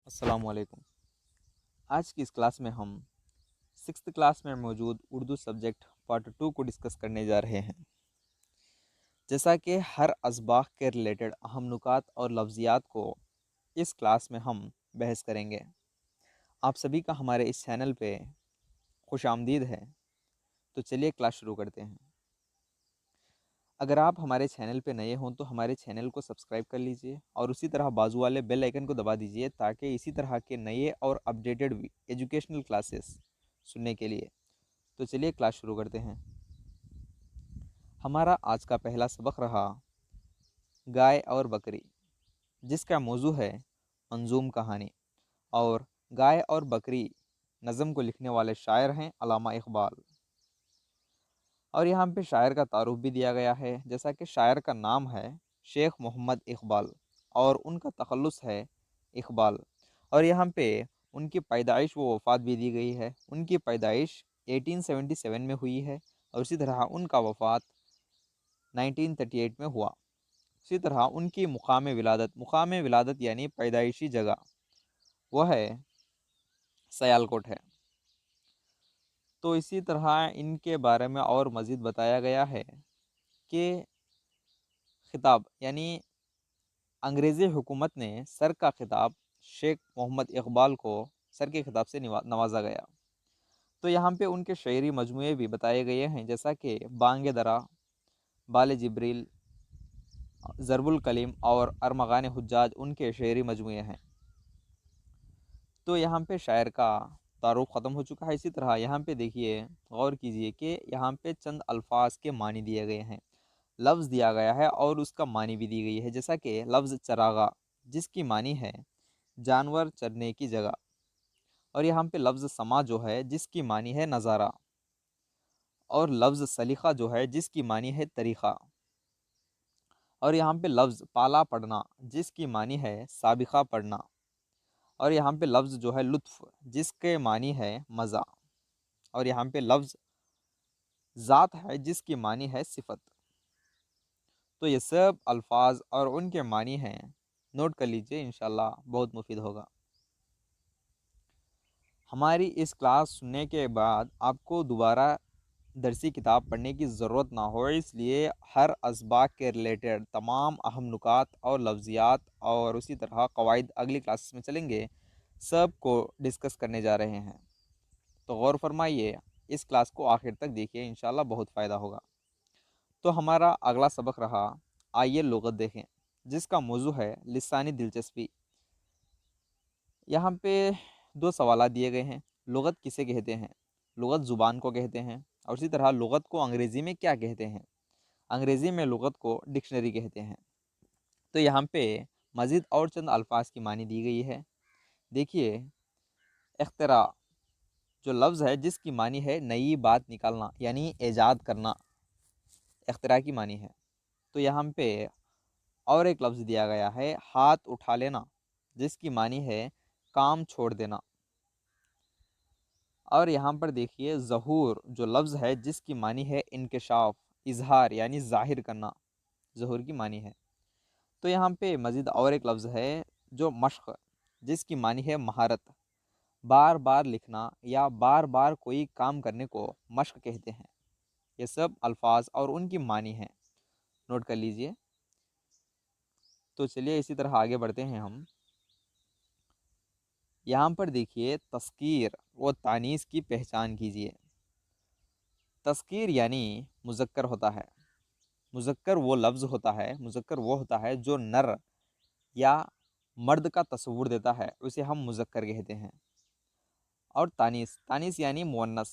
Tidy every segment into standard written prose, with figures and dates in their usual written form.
السلام علیکم۔ آج کی اس کلاس میں ہم سکستھ کلاس میں موجود اردو سبجیکٹ پارٹ 2 کو ڈسکس کرنے جا رہے ہیں۔ جیسا کہ ہر اسباق کے ریلیٹڈ اہم نکات اور لفظیات کو اس کلاس میں ہم بحث کریں گے۔ آپ سبھی کا ہمارے اس چینل پہ خوش آمدید ہے۔ تو چلیے کلاس شروع کرتے ہیں۔ اگر آپ ہمارے چینل پہ نئے ہوں تو ہمارے چینل کو سبسکرائب کر لیجئے اور اسی طرح بازو والے بیل آئیکن کو دبا دیجئے تاکہ اسی طرح کے نئے اور اپڈیٹڈ ایجوکیشنل کلاسز سننے کے لیے۔ تو چلیے کلاس شروع کرتے ہیں۔ ہمارا آج کا پہلا سبق رہا گائے اور بکری، جس کا موضوع ہے منظوم کہانی، اور گائے اور بکری نظم کو لکھنے والے شاعر ہیں علامہ اقبال۔ اور یہاں پہ شاعر کا تعارف بھی دیا گیا ہے، جیسا کہ شاعر کا نام ہے شیخ محمد اقبال اور ان کا تخلص ہے اقبال۔ اور یہاں پہ ان کی پیدائش و وفات بھی دی گئی ہے۔ ان کی پیدائش 1877 میں ہوئی ہے اور اسی طرح ان کا وفات 1938 میں ہوا۔ اسی طرح ان کی مقام ولادت یعنی پیدائشی جگہ وہ ہے سیالکوٹ ہے۔ تو اسی طرح ان کے بارے میں اور مزید بتایا گیا ہے کہ خطاب یعنی انگریزی حکومت نے سر کا خطاب شیخ محمد اقبال کو سر کے خطاب سے نوازا گیا۔ تو یہاں پہ ان کے شعری مجموعے بھی بتائے گئے ہیں، جیسا کہ بانگ درا، بال جبریل، ضرب الکلیم اور ارمغان حجاج ان کے شعری مجموعے ہیں۔ تو یہاں پہ شاعر کا تعارف ختم ہو چکا ہے۔ اسی طرح یہاں پہ دیکھیے، غور کیجئے کہ یہاں پہ چند الفاظ کے معنی دیے گئے ہیں، لفظ دیا گیا ہے اور اس کا معنی بھی دی گئی ہے، جیسا کہ لفظ چراغا جس کی معنی ہے جانور چرنے کی جگہ، اور یہاں پہ لفظ سما جو ہے جس کی معنی ہے نظارہ، اور لفظ سلیقہ جو ہے جس کی معنی ہے طریقہ، اور یہاں پہ لفظ پالا پڑھنا جس کی معنی ہے سابقہ پڑھنا، اور یہاں پہ لفظ جو ہے لطف جس کے معنی ہے مزہ، اور یہاں پہ لفظ ذات ہے جس کی معنی ہے صفت۔ تو یہ سب الفاظ اور ان کے معنی ہیں، نوٹ کر لیجئے، انشاءاللہ بہت مفید ہوگا۔ ہماری اس کلاس سننے کے بعد آپ کو دوبارہ درسی کتاب پڑھنے کی ضرورت نہ ہو، اس لیے ہر اسباق کے ریلیٹڈ تمام اہم نکات اور لفظیات اور اسی طرح قواعد اگلی کلاسز میں چلیں گے، سب کو ڈسکس کرنے جا رہے ہیں۔ تو غور فرمائیے، اس کلاس کو آخر تک دیکھیے، انشاءاللہ بہت فائدہ ہوگا۔ تو ہمارا اگلا سبق رہا آئیے لغت دیکھیں، جس کا موضوع ہے لسانی دلچسپی۔ یہاں پہ 2 سوالات دیے گئے ہیں، لغت کسے کہتے ہیں؟ لغت زبان کو کہتے ہیں، اور اسی طرح لغت کو انگریزی میں کیا کہتے ہیں؟ انگریزی میں لغت کو ڈکشنری کہتے ہیں۔ تو یہاں پہ مزید اور چند الفاظ کی معنی دی گئی ہے۔ دیکھیے، اختراع جو لفظ ہے جس کی معنی ہے نئی بات نکالنا یعنی ایجاد کرنا، اختراع کی معنی ہے۔ تو یہاں پہ اور ایک لفظ دیا گیا ہے ہاتھ اٹھا لینا، جس کی معنی ہے کام چھوڑ دینا۔ اور یہاں پر دیکھیے ظہور جو لفظ ہے جس کی معنی ہے انکشاف، اظہار یعنی ظاہر کرنا، ظہور کی معنی ہے۔ تو یہاں پہ مزید اور ایک لفظ ہے جو مشق جس کی معنی ہے مہارت، بار بار لکھنا یا بار بار کوئی کام کرنے کو مشق کہتے ہیں۔ یہ سب الفاظ اور ان کی معنی ہیں، نوٹ کر لیجئے۔ تو چلیے اسی طرح آگے بڑھتے ہیں ہم۔ یہاں پر دیکھیے تذکیر و تانیث کی پہچان کیجیے۔ تذکیر یعنی مذکر ہوتا ہے، مذکر وہ لفظ ہوتا ہے، مذکر وہ ہوتا ہے جو نر یا مرد کا تصور دیتا ہے، اسے ہم مذکر کہتے ہیں۔ اور تانیث، تانیث یعنی مؤنث،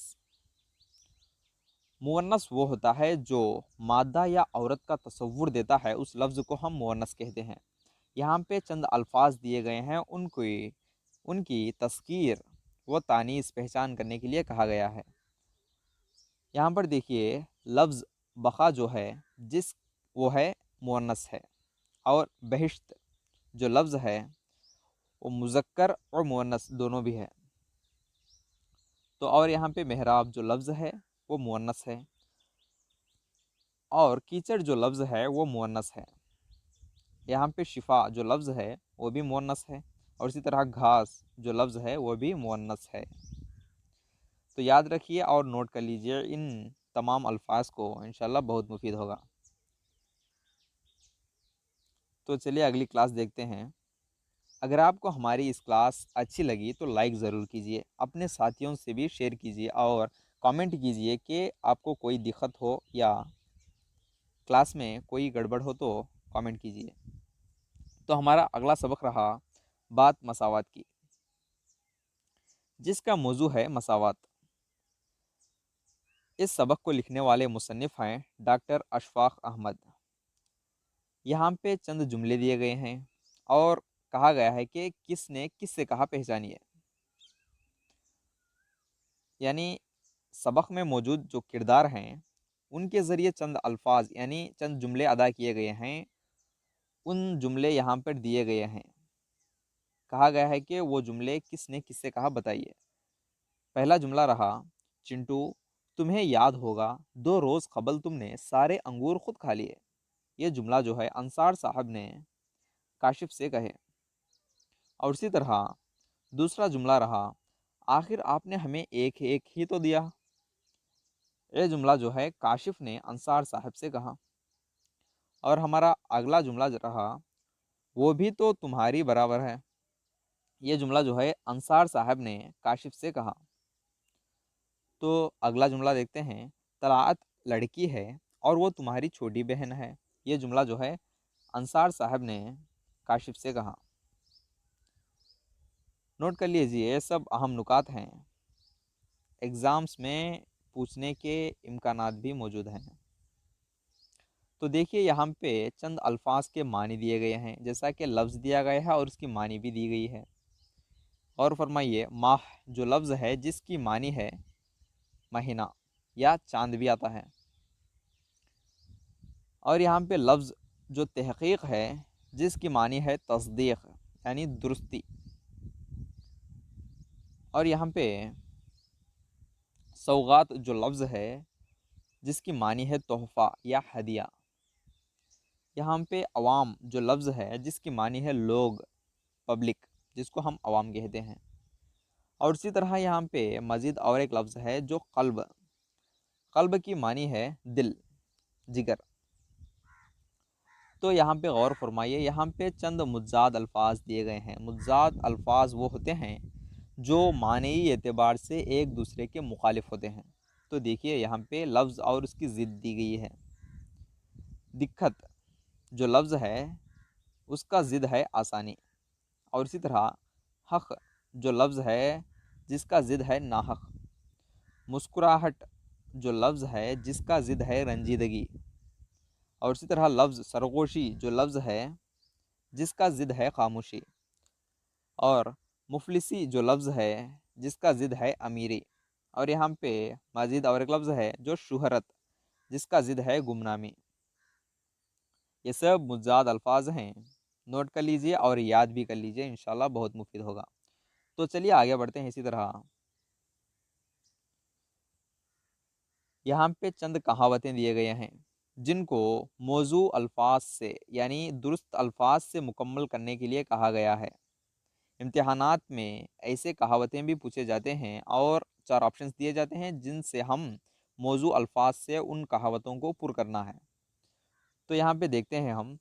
مؤنث وہ ہوتا ہے جو مادہ یا عورت کا تصور دیتا ہے، اس لفظ کو ہم مؤنث کہتے ہیں۔ یہاں پہ چند الفاظ دیے گئے ہیں، ان کی تذکیر و تانیث پہچان کرنے کے لیے کہا گیا ہے۔ یہاں پر دیکھیے لفظ بقا جو ہے وہ ہے مؤنث ہے، اور بہشت جو لفظ ہے وہ مذکر اور مؤنث دونوں بھی ہے۔ تو اور یہاں پہ محراب جو لفظ ہے وہ مؤنث ہے، اور کیچڑ جو لفظ ہے وہ مؤنث ہے۔ یہاں پہ شفا جو لفظ ہے وہ بھی مؤنث ہے، اور اسی طرح گھاس جو لفظ ہے وہ بھی مؤنث ہے۔ تو یاد رکھیے اور نوٹ کر لیجئے ان تمام الفاظ کو، انشاءاللہ بہت مفید ہوگا۔ تو چلیے اگلی کلاس دیکھتے ہیں۔ اگر آپ کو ہماری اس کلاس اچھی لگی تو لائک ضرور کیجیے، اپنے ساتھیوں سے بھی شیئر کیجیے اور کامنٹ کیجیے کہ آپ کو کوئی دقت ہو یا کلاس میں کوئی گڑبڑ ہو تو کامنٹ کیجیے۔ تو ہمارا اگلا سبق رہا بات مساوات کی، جس کا موضوع ہے مساوات۔ اس سبق کو لکھنے والے مصنف ہیں ڈاکٹر اشفاق احمد۔ یہاں پہ چند جملے دیے گئے ہیں اور کہا گیا ہے کہ کس نے کس سے کہا پہچانیے۔ یعنی سبق میں موجود جو کردار ہیں ان کے ذریعے چند الفاظ یعنی چند جملے ادا کیے گئے ہیں، ان جملے یہاں پر دیے گئے ہیں۔ کہا گیا ہے کہ وہ جملے کس نے کس سے کہا بتائیے۔ پہلا جملہ رہا، چنٹو تمہیں یاد ہوگا 2 روز قبل تم نے سارے انگور خود کھا لیے۔ یہ جملہ جو ہے انصار صاحب نے کاشف سے کہے۔ اور اسی طرح دوسرا جملہ رہا، آخر آپ نے ہمیں ایک ایک ہی تو دیا۔ یہ جملہ جو ہے کاشف نے انصار صاحب سے کہا۔ اور ہمارا اگلا جملہ رہا، وہ بھی تو تمہاری برابر ہے۔ یہ جملہ جو ہے انصار صاحب نے کاشف سے کہا۔ تو اگلا جملہ دیکھتے ہیں، طلعت لڑکی ہے اور وہ تمہاری چھوٹی بہن ہے۔ یہ جملہ جو ہے انصار صاحب نے کاشف سے کہا۔ نوٹ کر لیجیے، یہ سب اہم نکات ہیں، ایگزامز میں پوچھنے کے امکانات بھی موجود ہیں۔ تو دیکھیے یہاں پہ چند الفاظ کے معنی دیے گئے ہیں، جیسا کہ لفظ دیا گیا ہے اور اس کی معنی بھی دی گئی ہے۔ اور فرمائیے، ماہ جو لفظ ہے جس کی معنی ہے مہینہ یا چاند بھی آتا ہے۔ اور یہاں پہ لفظ جو تحقیق ہے جس کی معنی ہے تصدیق یعنی درستی۔ اور یہاں پہ سوغات جو لفظ ہے جس کی معنی ہے تحفہ یا ہدیہ۔ یہاں پہ عوام جو لفظ ہے جس کی معنی ہے لوگ، پبلک، جس کو ہم عوام کہتے ہیں۔ اور اسی طرح یہاں پہ مزید اور ایک لفظ ہے جو قلب، قلب کی معنی ہے دل، جگر۔ تو یہاں پہ غور فرمائیے، یہاں پہ چند متضاد الفاظ دیے گئے ہیں۔ متضاد الفاظ وہ ہوتے ہیں جو معنی اعتبار سے ایک دوسرے کے مخالف ہوتے ہیں۔ تو دیکھیے یہاں پہ لفظ اور اس کی ضد دی گئی ہے۔ دقت جو لفظ ہے اس کا ضد ہے آسانی۔ اور اسی طرح حق جو لفظ ہے جس کا ضد ہے ناحق۔ مسکراہٹ جو لفظ ہے جس کا ضد ہے رنجیدگی۔ اور اسی طرح لفظ سرگوشی جو لفظ ہے جس کا ضد ہے خاموشی۔ اور مفلسی جو لفظ ہے جس کا ضد ہے امیری۔ اور یہاں پہ مزید اور ایک لفظ ہے جو شہرت جس کا ضد ہے گمنامی۔ یہ سب متضاد الفاظ ہیں، نوٹ کر لیجئے اور یاد بھی کر لیجئے، انشاءاللہ بہت مفید ہوگا۔ تو چلیے آگے بڑھتے ہیں۔ اسی طرح یہاں پہ چند کہاوتیں دیے گئے ہیں جن کو موضوع الفاظ سے یعنی درست الفاظ سے مکمل کرنے کے لیے کہا گیا ہے۔ امتحانات میں ایسے کہاوتیں بھی پوچھے جاتے ہیں اور 4 آپشنز دیے جاتے ہیں جن سے ہم موضوع الفاظ سے ان کہاوتوں کو پر کرنا ہے۔ تو یہاں پہ دیکھتے ہیں ہم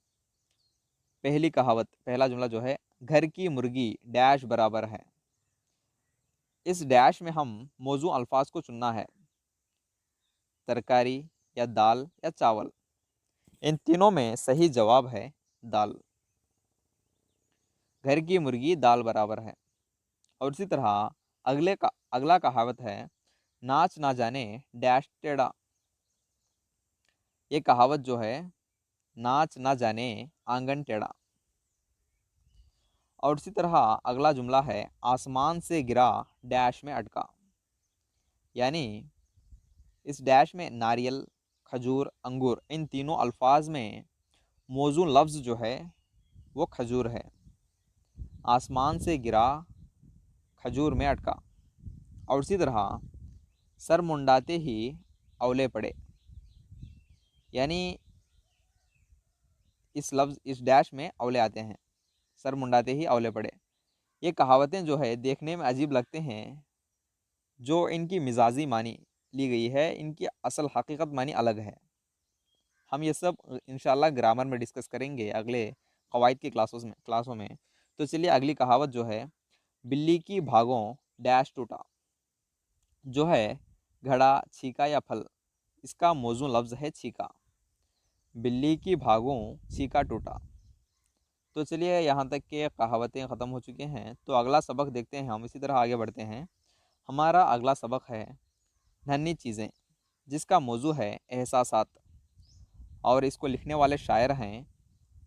پہلی کہاوت، پہلا جملہ جو ہے، گھر کی مرغی ڈیش برابر ہے۔ اس ڈیش میں ہم موضوع الفاظ کو چننا ہے، ترکاری یا دال یا چاول۔ ان تینوں میں صحیح جواب ہے دال۔ گھر کی مرغی دال برابر ہے۔ اور اسی طرح اگلا کہاوت ہے، ناچ نہ جانے ڈیش ٹیڑھا۔ یہ کہاوت جو ہے، ناچ نہ جانے آنگن ٹیڑھا۔ اور اسی طرح اگلا جملہ ہے، آسمان سے گرا ڈیش میں اٹکا۔ یعنی اس ڈیش میں ناریل، کھجور، انگور، ان تینوں الفاظ میں موزوں لفظ جو ہے وہ کھجور ہے۔ آسمان سے گرا، کھجور میں اٹکا۔ اور اسی طرح سر منڈاتے ہی اولے پڑے۔ یعنی اس ڈیش میں اولے آتے ہیں، سر منڈاتے ہی اولے پڑے۔ یہ کہاوتیں جو ہے دیکھنے میں عجیب لگتے ہیں، جو ان کی مزاجی معنی لی گئی ہے ان کی اصل حقیقت معنی الگ ہے۔ ہم یہ سب انشاءاللہ گرامر میں ڈسکس کریں گے اگلے قواعد کی کلاسوں میں۔ تو چلیے اگلی کہاوت جو ہے، بلی کی بھاگوں ڈیش ٹوٹا، جو ہے گھڑا، چھیکا یا پھل، اس کا موزوں لفظ ہے چھیکا۔ بلی کی بھاگوں چھیکا ٹوٹا۔ تو چلیے یہاں تک کہ کہاوتیں ختم ہو چکے ہیں، تو اگلا سبق دیکھتے ہیں ہم، اسی طرح آگے بڑھتے ہیں۔ ہمارا اگلا سبق ہے ننھی چیزیں، جس کا موضوع ہے احساسات، اور اس کو لکھنے والے شاعر ہیں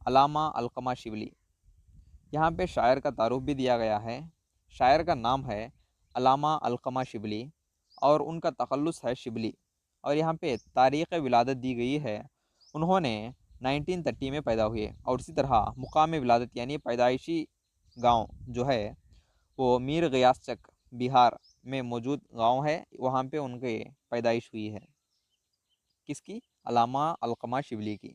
علامہ علقمہ شبلی۔ یہاں پہ شاعر کا تعارف بھی دیا گیا ہے۔ شاعر کا نام ہے علامہ علقمہ شبلی، اور ان کا تخلص ہے شبلی، اور یہاں پہ تاریخ ولادت دی گئی ہے۔ انہوں نے 1930 میں پیدا ہوئے، اور اسی طرح مقام ولادت یعنی پیدائشی گاؤں جو ہے وہ میر غیاث چک بہار میں موجود گاؤں ہے، وہاں پہ ان کے پیدائش ہوئی ہے۔ کس کی؟ علامہ علقمہ شبلی کی۔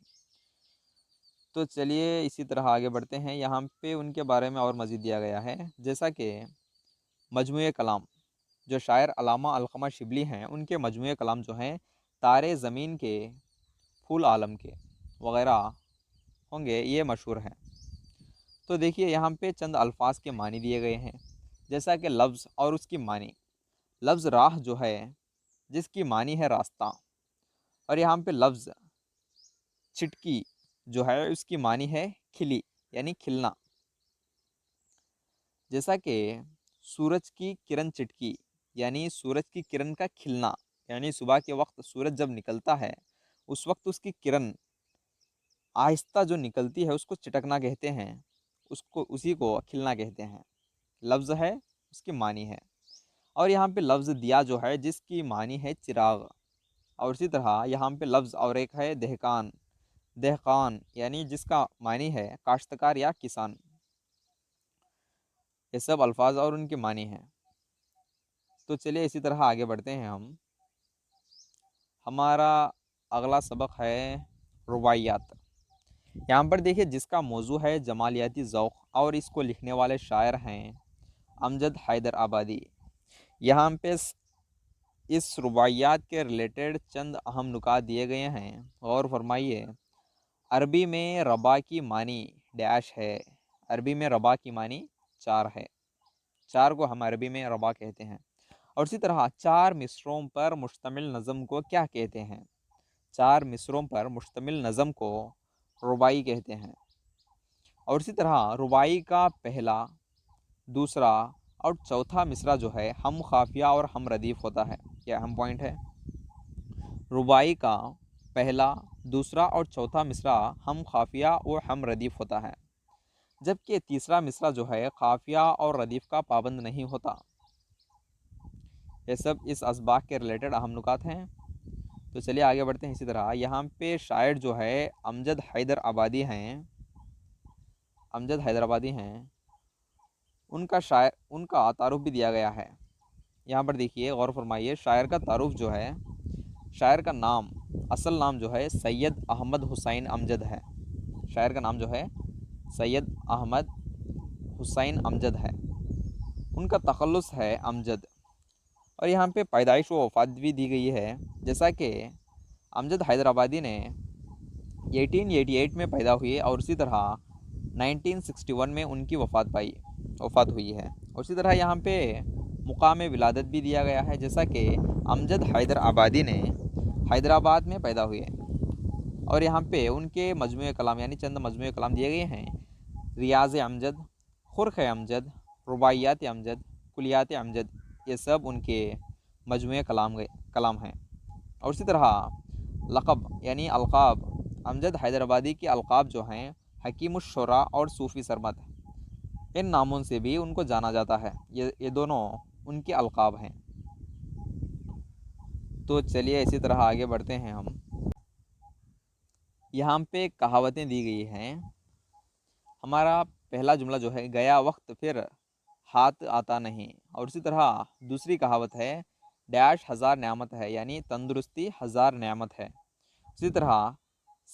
تو چلیے اسی طرح آگے بڑھتے ہیں۔ یہاں پہ ان کے بارے میں اور مزید دیا گیا ہے، جیسا کہ مجموعہ کلام، جو شاعر علامہ علقمہ شبلی ہیں ان کے مجموعہ کلام جو ہیں تارے زمین کے، پھول عالم کے وغیرہ ہوں گے، یہ مشہور ہیں۔ تو دیکھیے یہاں پہ چند الفاظ کے معنی دیے گئے ہیں، جیسا کہ لفظ اور اس کی معنی۔ لفظ راہ جو ہے، جس کی معنی ہے راستہ، اور یہاں پہ لفظ چھٹکی جو ہے اس کی معنی ہے کھلی یعنی کھلنا۔ جیسا کہ سورج کی کرن چٹکی یعنی سورج کی کرن کا کھلنا، یعنی صبح کے وقت سورج جب نکلتا ہے اس وقت اس کی کرن آہستہ جو نکلتی ہے اس کو چٹکنا کہتے ہیں، اسی کو کھلنا کہتے ہیں۔ لفظ ہے، اس کی معنی ہے۔ اور یہاں پہ لفظ دیا جو ہے، جس کی معنی ہے چراغ، اور اسی طرح یہاں پہ لفظ اور ایک ہے دہقان، دہقان یعنی جس کا معنی ہے کاشتکار یا کسان۔ یہ سب الفاظ اور ان کے معنی ہیں۔ تو چلیے اسی طرح آگے بڑھتے ہیں ہم۔ ہمارا اگلا سبق ہے رباعیات۔ یہاں پر دیکھیے جس کا موضوع ہے جمالیاتی ذوق، اور اس کو لکھنے والے شاعر ہیں امجد حیدر آبادی۔ یہاں پہ اس رباعیات کے ریلیٹڈ چند اہم نکات دیے گئے ہیں، غور فرمائیے۔ عربی میں ربا کی معنی ڈیش ہے۔ عربی میں ربا کی معنی چار ہے، چار کو ہم عربی میں ربا کہتے ہیں۔ اور اسی طرح چار مصروں پر مشتمل نظم کو کیا کہتے ہیں؟ چار مصروں پر مشتمل نظم کو رباعی کہتے ہیں۔ اور اسی طرح رباعی کا پہلا، دوسرا اور چوتھا مصرع جو ہے ہم خافیہ اور ہم ردیف ہوتا ہے۔ یہ اہم پوائنٹ ہے۔ رباعی کا پہلا، دوسرا اور چوتھا مصرع ہم خافیہ اور ہم ردیف ہوتا ہے، جبکہ تیسرا مصرع جو ہے خافیہ اور ردیف کا پابند نہیں ہوتا۔ یہ سب اس اسباق کے ریلیٹڈ اہم نکات ہیں۔ تو چلیے آگے بڑھتے ہیں۔ اسی طرح یہاں پہ شاعر جو ہے امجد حیدر آبادی ہیں، امجد حیدر آبادی ہیں، ان کا تعارف بھی دیا گیا ہے۔ یہاں پر دیکھیے، غور فرمائیے، شاعر کا تعارف جو ہے، شاعر کا نام، اصل نام جو ہے سید احمد حسین امجد ہے۔ شاعر کا نام جو ہے سید احمد حسین امجد ہے، ان کا تخلص ہے امجد۔ اور یہاں پہ پیدائش و وفات بھی دی گئی ہے، جیسا کہ امجد حیدر آبادی نے 1888 میں پیدا ہوئے، اور اسی طرح 1961 میں ان کی وفات ہوئی ہے۔ اور اسی طرح یہاں پہ مقام ولادت بھی دیا گیا ہے، جیسا کہ امجد حیدر آبادی نے حیدرآباد میں پیدا ہوئے۔ اور یہاں پہ ان کے مجموعہ کلام یعنی چند مجموعہ کلام دیے گئے ہیں: ریاض امجد، خرخ امجد، رباعیات امجد، کلیات امجد۔ یہ سب ان کے مجموعہ کلام ہیں۔ اور اسی طرح لقب یعنی القاب، امجد حیدر آبادی کے القاب جو ہیں حکیم الشعراء اور صوفی سرمد، ان ناموں سے بھی ان کو جانا جاتا ہے۔ یہ دونوں ان کے القاب ہیں۔ تو چلیے اسی طرح آگے بڑھتے ہیں ہم۔ یہاں پہ کہاوتیں دی گئی ہیں۔ ہمارا پہلا جملہ جو ہے گیا وقت پھر ہاتھ آتا نہیں، اور اسی طرح دوسری کہاوت ہے ڈیش ہزار نعمت ہے، یعنی تندرستی ہزار نعمت ہے۔ اسی طرح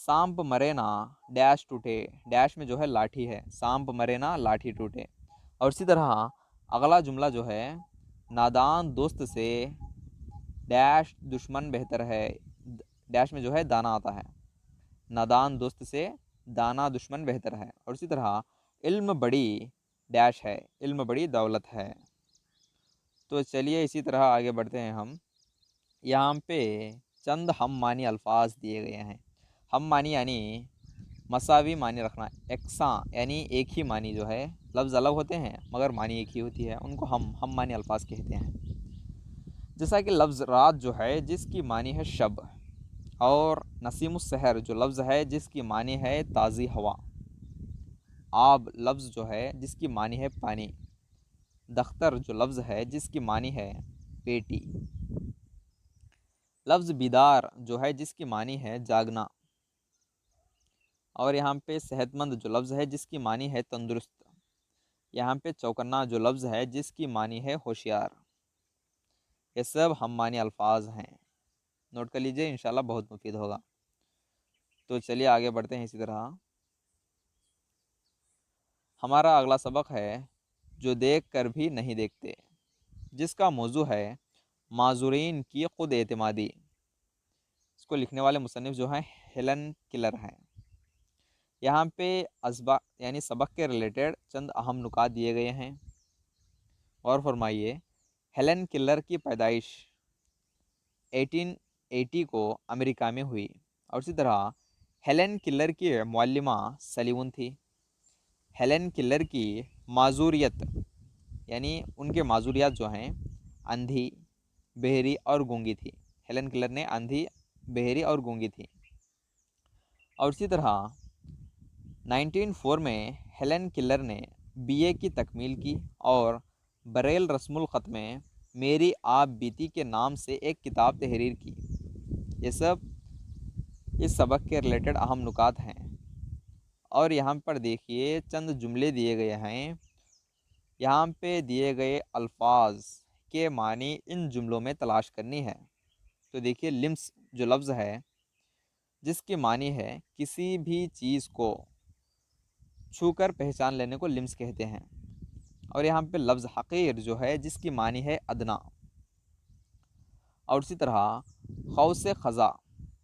سانپ مرے نا ڈیش ٹوٹے، ڈیش میں جو ہے لاٹھی ہے، سانپ مرے نا لاٹھی ٹوٹے۔ اور اسی طرح اگلا جملہ جو ہے، نادان دوست سے ڈیش دشمن بہتر ہے، ڈیش میں جو ہے دانا آتا ہے، نادان دوست سے دانا دشمن بہتر ہے۔ اور اسی طرح علم بڑی ڈیش ہے، علم بڑی دولت ہے۔ تو چلیے اسی طرح آگے بڑھتے ہیں ہم۔ یہاں پہ چند ہم معنی الفاظ دیے گئے ہیں۔ ہم معنی یعنی مساوی معنی رکھنا، یکساں یعنی ایک ہی معنی جو ہے، لفظ الگ ہوتے ہیں مگر معنی ایک ہی ہوتی ہے، ان کو ہم معنی الفاظ کہتے ہیں۔ جیسا کہ لفظ رات جو ہے جس کی معنی ہے شب، اور نسیم السحر جو لفظ ہے جس کی معنی ہے تازی ہوا، آب لفظ جو ہے جس کی معنی ہے پانی، دختر جو لفظ ہے جس کی معنی ہے پیٹی، لفظ بیدار جو ہے جس کی معنی ہے جاگنا، اور یہاں پہ صحت مند جو لفظ ہے جس کی معنی ہے تندرست، یہاں پہ چوکنا جو لفظ ہے جس کی معنی ہے ہوشیار۔ یہ سب ہم معنی الفاظ ہیں، نوٹ کر لیجئے، انشاءاللہ بہت مفید ہوگا۔ تو چلیے آگے بڑھتے ہیں۔ اسی طرح ہمارا اگلا سبق ہے جو دیکھ کر بھی نہیں دیکھتے، جس کا موضوع ہے معذورین کی خود اعتمادی۔ اس کو لکھنے والے مصنف جو ہیں ہیلن کیلر ہیں۔ یہاں پہ یعنی سبق کے ریلیٹڈ چند اہم نکات دیے گئے ہیں، غور فرمائیے۔ ہیلن کیلر کی پیدائش 1880 کو امریکہ میں ہوئی، اور اسی طرح ہیلن کیلر کی معلمہ سلیون تھی۔ ہیلن کیلر کی معذوریت یعنی ان کے معذوریات جو ہیں اندھی، بہری اور گونگی تھی۔ ہیلن کیلر نے اندھی، بہری اور گونگی تھی۔ اور اسی طرح 1904 میں ہیلن کیلر نے BA کی تکمیل کی اور بریل رسم الخط میں میری آپ بیتی کے نام سے ایک کتاب تحریر کی۔ یہ سب اس سبق کے ریلیٹڈ اہم نکات ہیں۔ اور یہاں پر دیکھیے چند جملے دیے گئے ہیں، یہاں پہ دیے گئے الفاظ کے معنی ان جملوں میں تلاش کرنی ہے۔ تو دیکھیے لمس جو لفظ ہے جس کی معنی ہے کسی بھی چیز کو چھو کر پہچان لینے کو لمس کہتے ہیں۔ اور یہاں پہ لفظ حقیر جو ہے جس کی معنی ہے ادنا، اور اسی طرح قوس قزح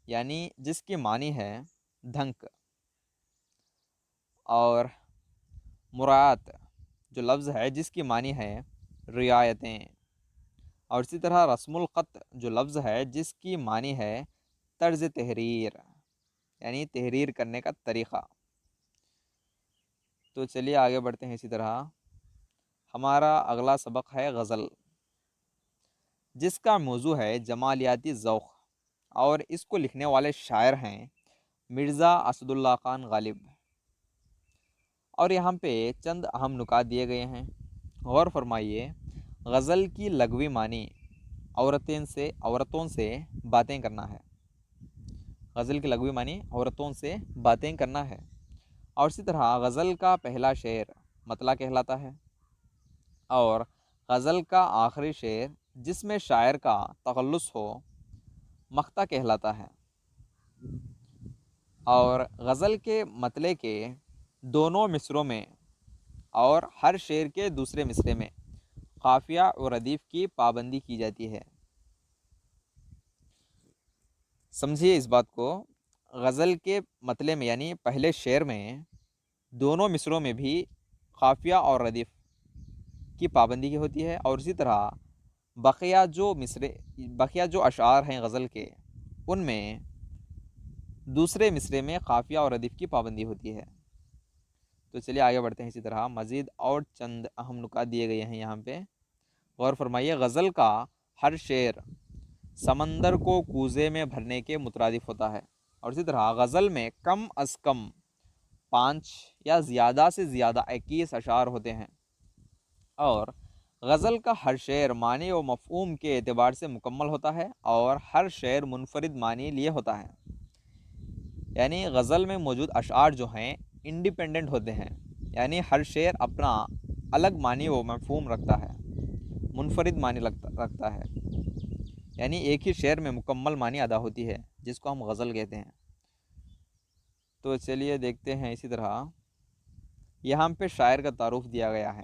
یعنی جس کی معنی ہے دھنک، اور مراعات جو لفظ ہے جس کی معنی ہے رعایتیں، اور اسی طرح رسم الخط جو لفظ ہے جس کی معنی ہے طرز تحریر یعنی تحریر کرنے کا طریقہ۔ تو چلیے آگے بڑھتے ہیں۔ اسی طرح ہمارا اگلا سبق ہے غزل، جس کا موضوع ہے جمالیاتی ذوق، اور اس کو لکھنے والے شاعر ہیں مرزا اسد اللہ خان غالب۔ اور یہاں پہ چند اہم نکات دیے گئے ہیں، غور فرمائیے۔ غزل کی لغوی معنی عورتوں سے باتیں کرنا ہے، غزل کی لغوی معنی عورتوں سے باتیں کرنا ہے۔ اور اسی طرح غزل کا پہلا شعر مطلع کہلاتا ہے، اور غزل کا آخری شعر جس میں شاعر کا تخلص ہو مقطع کہلاتا ہے۔ اور غزل کے مطلع کے دونوں مصروں میں اور ہر شعر کے دوسرے مصرے میں قافیہ اور ردیف کی پابندی کی جاتی ہے۔ سمجھیے اس بات کو، غزل کے مطلع میں یعنی پہلے شعر میں دونوں مصروں میں بھی قافیہ اور ردیف کی پابندی کی ہوتی ہے، اور اسی طرح بقیہ جو اشعار ہیں غزل کے ان میں دوسرے مصرے میں قافیہ اور ردیف کی پابندی ہوتی ہے۔ تو چلیے آگے بڑھتے ہیں۔ اسی طرح مزید اور چند اہم نکات دیے گئے ہیں یہاں پہ، غور فرمائیے۔ غزل کا ہر شعر سمندر کو کوزے میں بھرنے کے مترادف ہوتا ہے، اور اسی طرح غزل میں کم از کم 5 یا زیادہ سے زیادہ 21 اشعار ہوتے ہیں، اور غزل کا ہر شعر معنی و مفہوم کے اعتبار سے مکمل ہوتا ہے، اور ہر شعر منفرد معنی لیے ہوتا ہے۔ یعنی غزل میں موجود اشعار جو ہیں انڈیپینڈنٹ ہوتے ہیں، یعنی ہر شعر اپنا الگ معنی و مفہوم رکھتا ہے، منفرد معنی رکھتا ہے، یعنی ایک ہی شعر میں مکمل معنی ادا ہوتی ہے، جس کو ہم غزل کہتے ہیں۔ تو چلیے دیکھتے ہیں۔ اسی طرح یہاں پہ شاعر کا تعارف دیا گیا ہے،